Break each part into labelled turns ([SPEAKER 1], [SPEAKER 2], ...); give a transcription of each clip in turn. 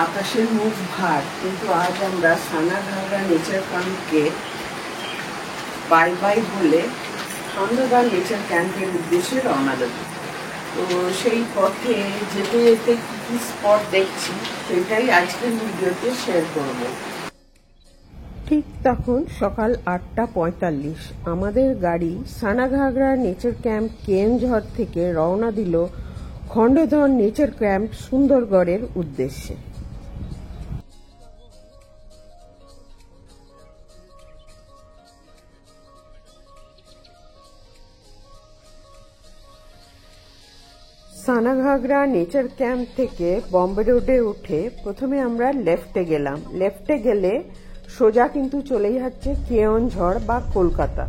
[SPEAKER 1] আকাশের মুখ ভার, কিন্তু আজ আমরা সানাঘাগরা নেচার ক্যাম্পকে বাই বাই বলে খন্দকার নেচার ক্যাম্পের উদ্দেশ্যে রওনা দেব। তো সেই পথে যেতে যেতে কি কি স্পট দেখছি সেটাই আজকের ভিডিওতে শেয়ার করব। ঠিক তখন সকাল 8:45 আমাদের গাড়ি সানাঘাগরা নেচার ক্যাম্প কেওনঝড় থেকে রওনা দিল খণ্ডধর নেচার ক্যাম্প সুন্দরগড়ের উদ্দেশ্যে। সানাঘাগরা নেচার ক্যাম্প থেকে বম্বে রোডে উঠে প্রথমে আমরা লেফটে গেলাম। লেফটে গেলে সোজা কিন্তু চলেই যাচ্ছে কেওনঝড় বা কলকাতা,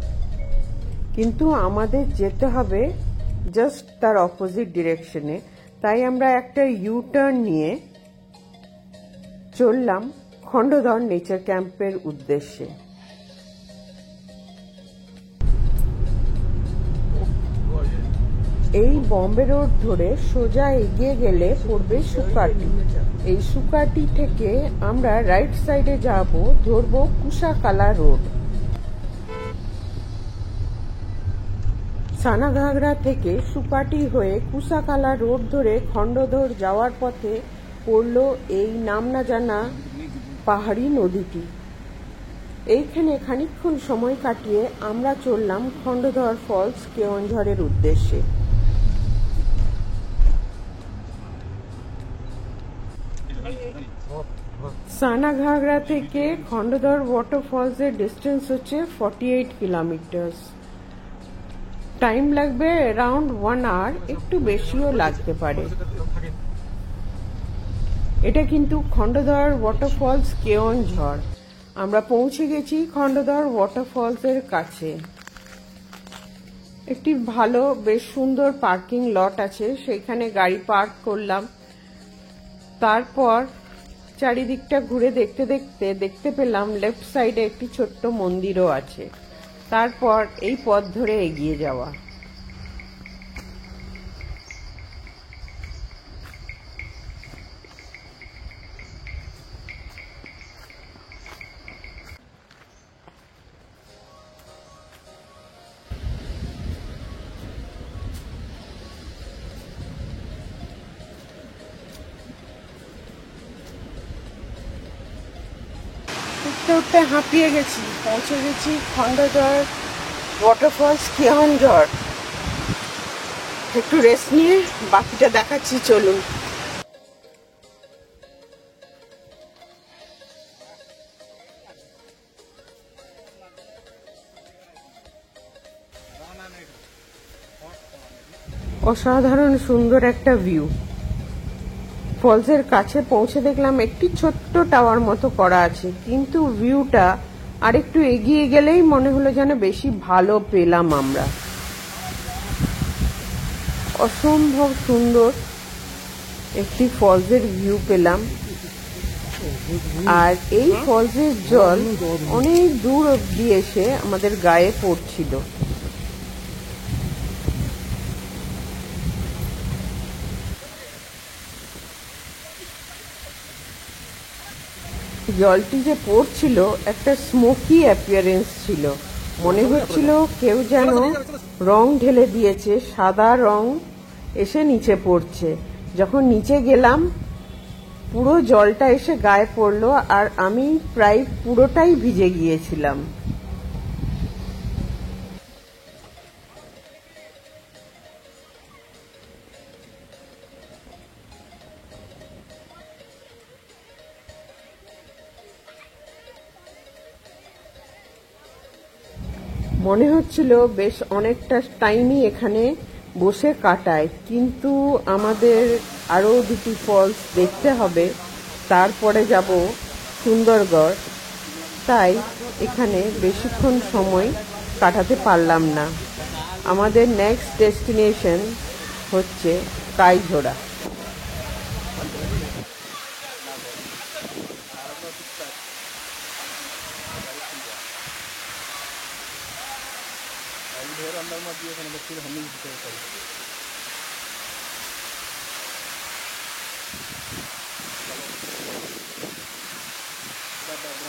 [SPEAKER 1] কিন্তু আমাদের যেতে হবে জাস্ট তার অপোজিট ডিরেকশনে। তাই আমরা একটা ইউ টার্ন নিয়ে চললাম খণ্ডধর নেচার ক্যাম্পের উদ্দেশ্যে। এই বম্বে রোড ধরে সোজা এগিয়ে গেলে পড়বে সুকাটি। এই সুকাটি থেকে আমরা রাইট সাইডে যাব, ধরবো কুশাকালা রোড। সানাঘাগরা থেকে সুকাটি হয়ে কুশাকালা রোড ধরে খণ্ডধর যাওয়ার পথে পড়ল এই নাম না জানা পাহাড়ি নদীটি। এইখানে খানিকক্ষণ সময় কাটিয়ে আমরা চললাম খণ্ডধর ফলস কেওনঝড়ের উদ্দেশ্যে। সানাঘাগরা থেকে খণ্ডধর ওয়াটারফলস এর ডিস্টেন্স হচ্ছে 48 কিলোমিটার। টাইম লাগবে অ্যারাউন্ড 1 আওয়ার, একটু বেশিও লাগতে পারে। এটা কিন্তু খণ্ডধর ওয়াটারফলস কেওনঝড়। আমরা পৌঁছে গেছি খণ্ডধর ওয়াটারফলস এর কাছে। একটি ভালো বেশ সুন্দর পার্কিং লট আছে, সেখানে গাড়ি পার্ক করলাম। তারপর চারিদিকটা ঘুরে দেখতে পেলাম লেফট সাইডে একটি ছোট্ট মন্দিরও আছে। তারপর এই পথ ধরে এগিয়ে যাওয়া। উঠতে উঠতে হাঁপিয়ে গেছি, পৌঁছে গেছি খণ্ডধর ওয়াটারফলস কেওনঝড়। একটু রেস্ট নিয়ে বাকিটা দেখাচ্ছি, চলুন। অসাধারণ সুন্দর একটা ভিউ। ফলসের কাছে পৌঁছে দেখলাম একটি ছোট্ট টাওয়ার মতো করা আছে, কিন্তু ভিউটা আরেকটু এগিয়ে গেলেই মনে হলো যেন বেশি ভালো পেলাম আমরা। অসম্ভব সুন্দর একটি ফলসের ভিউ পেলাম, আর এই ফলসের জল অনেক দূর অব্দি এসে আমাদের গায়ে পড়ছিল। জলটি যে পড়ছিল একটা স্মোকি অ্যাপিয়ারেন্স ছিল, মনে হচ্ছিল কেউ যেন রং ঢেলে দিয়েছে, সাদা রং এসে নিচে পড়ছে। যখন নিচে গেলাম পুরো জলটা এসে গায়ে পড়লো, আর আমি প্রায় পুরোটাই ভিজে গিয়েছিলাম। মনে হচ্ছিল বেশ অনেকটা টাইমই এখানে বসে কাটায়, কিন্তু আমাদের আরো দুটি ফলস দেখতে হবে, তারপরে যাব সুন্দরগড়। তাই এখানে বেশিক্ষণ সময় কাটাতে পারলাম না। আমাদের নেক্সট ডেস্টিনেশন হচ্ছে কাইঝোড়া। अंदर मत दिए फिर हम नहीं करें। এই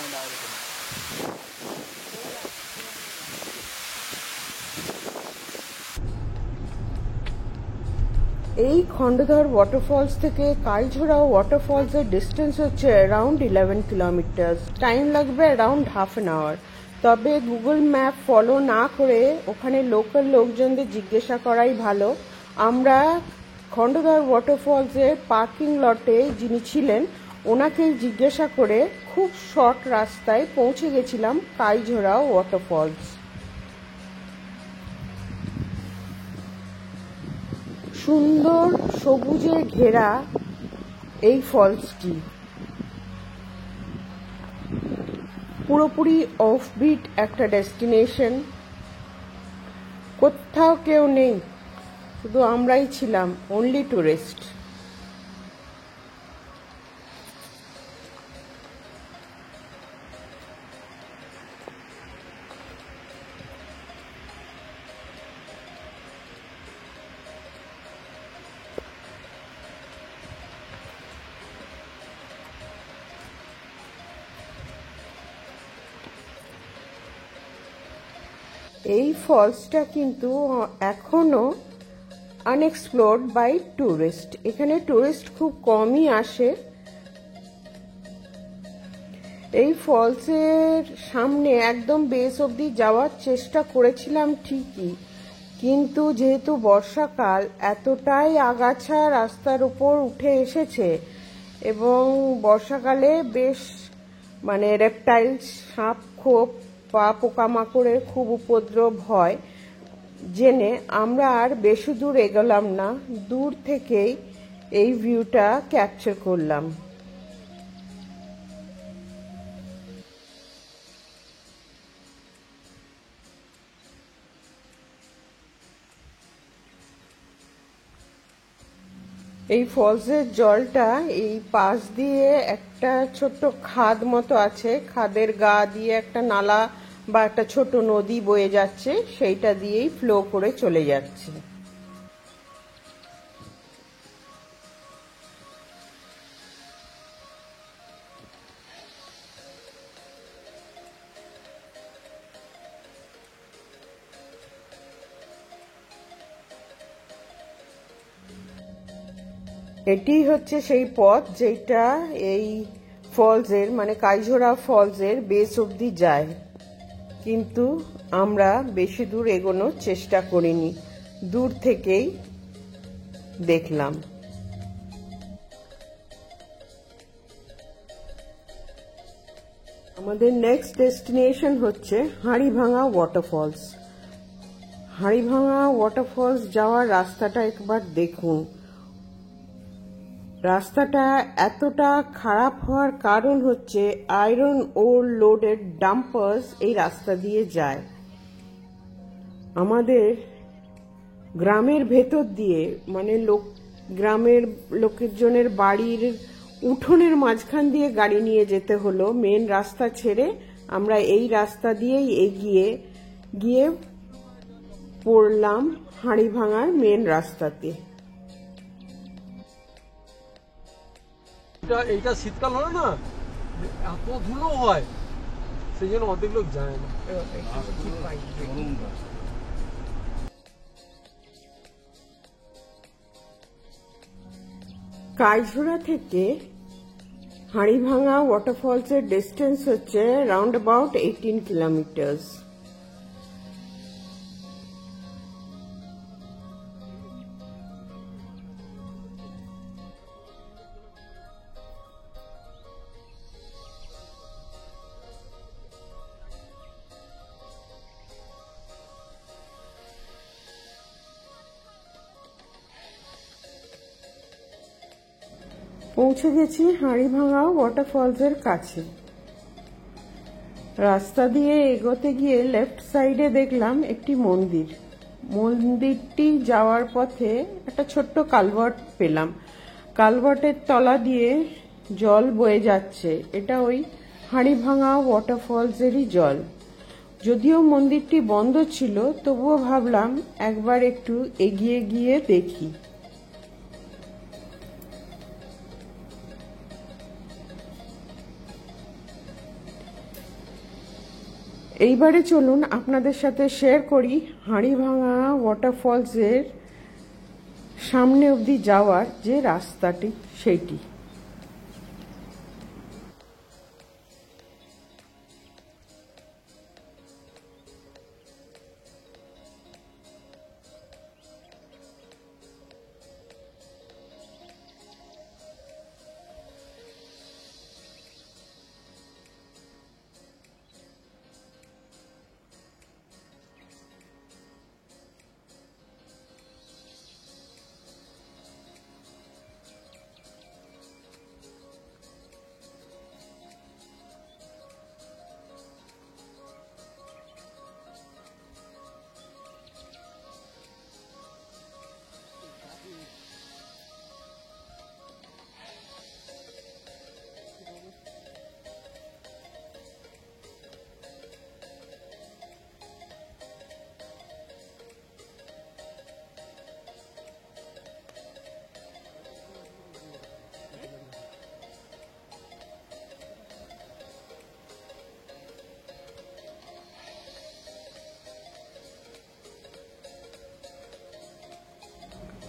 [SPEAKER 1] খণ্ডধর ওয়াটারফলস থেকে কাইঝোড়া ওয়াটারফলস এর ডিস্টেন্স হচ্ছে অ্যারাউন্ড 11 কিলোমিটার। টাইম লাগবে অ্যারাউন্ড হাফ অ্যান আওয়ার। তবে গুগল ম্যাপ ফলো না করে ওখানে লোকাল লোকজনদের জিজ্ঞাসা করাই ভালো। আমরা খণ্ডধর ওয়াটারফলস এর পার্কিং লটে যিনি ছিলেন ওনাকেই জিজ্ঞাসা করে খুব শর্ট রাস্তায় পৌঁছে গেছিলাম কাইঝোড়া ওয়াটারফলস। সুন্দর সবুজে ঘেরা এই ফলসটি পুরোপুরি অফবিট একটা ডেস্টিনেশন। কোথাও কেউ নেই, শুধু আমরাই ছিলাম, অনলি টুরিস্ট। এই ফলসটা কিন্তু এখনো আনএক্সপ্লোরড বাই টুরিস্ট। এখানে টুরিস্ট খুব কমই আসে। এই ফলসের সামনে একদম বেস অবধি যাওয়ার চেষ্টা করেছিলাম ঠিকই, কিন্তু যেহেতু বর্ষাকাল এতটাই আগাছা রাস্তার উপর উঠে এসেছে এবং বর্ষাকালে বেশ রেপটাইলস, সাপ খোপ বা পোকামাকড়ের খুব উপদ্রব হয় জেনে আমরা আর বেশি দূর এগোলাম না। দূর থেকেই এই ভিউটা ক্যাপচার করলাম। এই ফলসের জলটা এই পাশ দিয়ে একটা ছোট্ট খাদ মতো আছে, খাদের গা দিয়ে একটা নালা বা একটা ছোট নদী বয়ে যাচ্ছে, সেইটা দিয়েই ফ্লো করে চলে যাচ্ছে। এটি হচ্ছে সেই পথ যেটা এই ফলসের কাইঝোড়া ফলসের বেস অবধি যায়, কিন্তু আমরা বেশি দূর এগোনোর চেষ্টা করিনি, দূর থেকেই দেখলাম। আমাদের নেক্সট ডেস্টিনেশন হচ্ছে হাড়িভাঙা ওয়াটারফলস। হাড়িভাঙা ওয়াটারফলস যাওয়ার রাস্তাটা একবার দেখুন। রাস্তাটা এতটা খারাপ হওয়ার কারণ হচ্ছে আয়রন ওর লোডেড ডাম্পার্স এই রাস্তা দিয়ে যায়। আমাদের গ্রামের ভেতর দিয়ে গ্রামের লোকজনের বাড়ির উঠোনের মাঝখান দিয়ে গাড়ি নিয়ে যেতে হলো। মেন রাস্তা ছেড়ে আমরা এই রাস্তা দিয়েই এগিয়ে গিয়ে পড়লাম হাড়িভাঙার মেন রাস্তাতে।
[SPEAKER 2] এইটা শীতকাল হলো না, এত ধুলো হয়, সেই জন্য অর্ধেক লোক যায় না।
[SPEAKER 1] কাইঝোড়া থেকে হাড়িভাঙা ওয়াটারফলসের ডিস্টেন্স হচ্ছে রাউন্ড অ্যাবাউট 18 কিলোমিটার। পৌঁছে গেছি হাড়িভাঙা ওয়াটারফলসের কাছে। রাস্তা দিয়ে এগোতে গিয়ে লেফট সাইডে দেখলাম একটি মন্দির। মন্দিরটি যাওয়ার পথে একটা ছোট্ট কালভার্ট পেলাম। কালভার্টের তলা দিয়ে জল বয়ে যাচ্ছে। এটা ওই হাড়িভাঙা ওয়াটারফলসেরই জল। যদিও মন্দিরটি বন্ধ ছিল, তবুও ভাবলাম একবার একটু এগিয়ে গিয়ে দেখি। এইবারে চলুন আপনাদের সাথে শেয়ার করি হাড়িভাঙা ওয়াটারফলসের সামনে অবধি যাওয়ার যে রাস্তাটি সেইটি।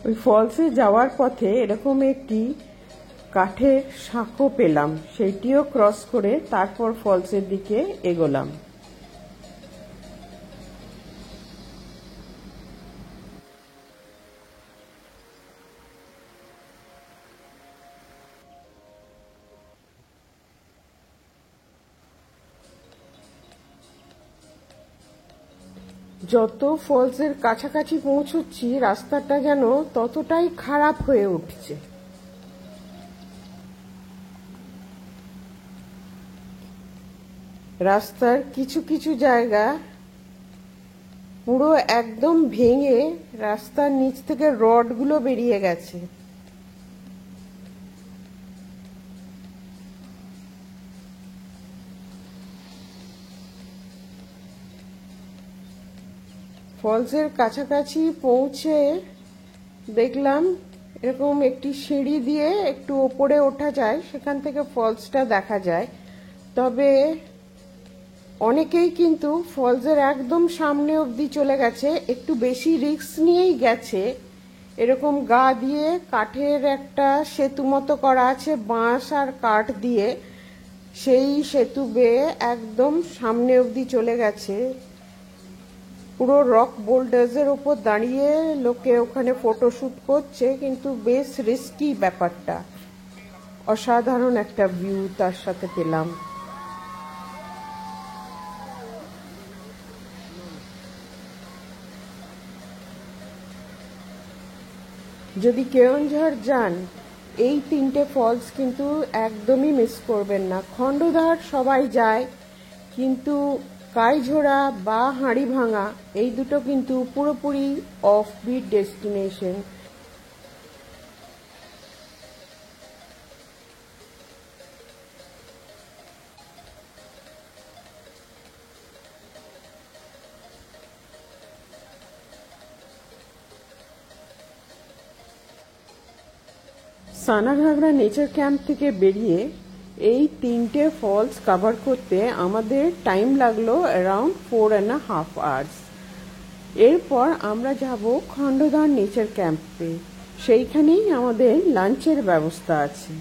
[SPEAKER 1] ওই ফলসে যাওয়ার পথে এরকম একটি কাঠের সাঁকো পেলাম, সেইটিও ক্রস করে তারপর ফলসের দিকে এগোলাম। যত ফলসের কাছাকাছি পৌঁছচ্ছি রাস্তাটা যেন ততটাই খারাপ হয়ে উঠছে। রাস্তার কিছু কিছু জায়গা পুরো একদম ভেঙে রাস্তার নিচ থেকে রডগুলো বেরিয়ে গেছে। ফলসের কাছাকাছি পৌঁছে দেখলাম এরকম একটি সিঁড়ি দিয়ে একটু ওপরে ওঠা যায়, সেখান থেকে ফলসটা দেখা যায়। তবে অনেকেই কিন্তু ফলসের একদম সামনে অবধি চলে গেছে, একটু বেশি রিস্ক নিয়েই গেছে। এরকম গা দিয়ে কাঠের একটা সেতু মতো করা আছে বাঁশ আর কাঠ দিয়ে, সেই সেতু বেয়ে একদম সামনে অবধি চলে গেছে। পুরো রক বোল্ডার্সের উপর দাঁড়িয়ে লোকে ওখানে ফটোশুট করছে, কিন্তু বেশ রিস্কি ব্যাপারটা। অসাধারণ একটা ভিউ তার সাথে পেলাম। যদি কেওনঝড় যান এই তিনটে ফলস কিন্তু একদমই মিস করবেন না। খণ্ডধার সবাই যায়, কিন্তু কাইঝোড়া বা হাড়িভাঙা এই দুটো কিন্তু পুরোপুরি offbeat destination. Sanaghagra nature camp থেকে বেরিয়ে এই তিনটে ফলস কভার করতে আমাদের টাইম লাগলো অ্যারাউন্ড 4.5 hours। এরপর আমরা যাব খণ্ডধার নেচার ক্যাম্পে, সেইখানেই আমাদের লাঞ্চের ব্যবস্থা আছে।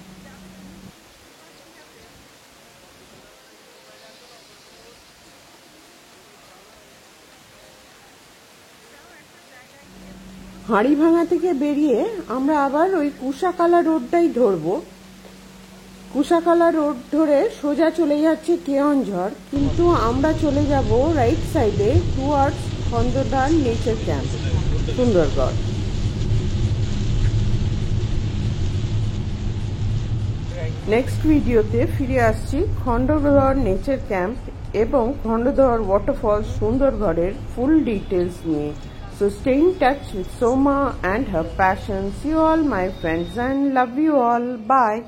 [SPEAKER 1] হাড়িভাঙা থেকে বেরিয়ে আমরা আবার ওই কুশাকালা রোডটাই ধরবো। কুশাকালা রোড ধরে সোজা চলে যাচ্ছে কেওনঝড়, কিন্তু আমরা চলে যাব রাইট সাইডে towards Khandadhar nature camp, Sundargarh. Next ভিডিওতে ফিরে আসছি খণ্ডধর নেচার ক্যাম্প এবং খণ্ডধর ওয়াটারফল সুন্দরগড়ের ফুল ডিটেলস নিয়ে। So stay in touch with Soma and her passion. See you all my friends and love you all. Bye.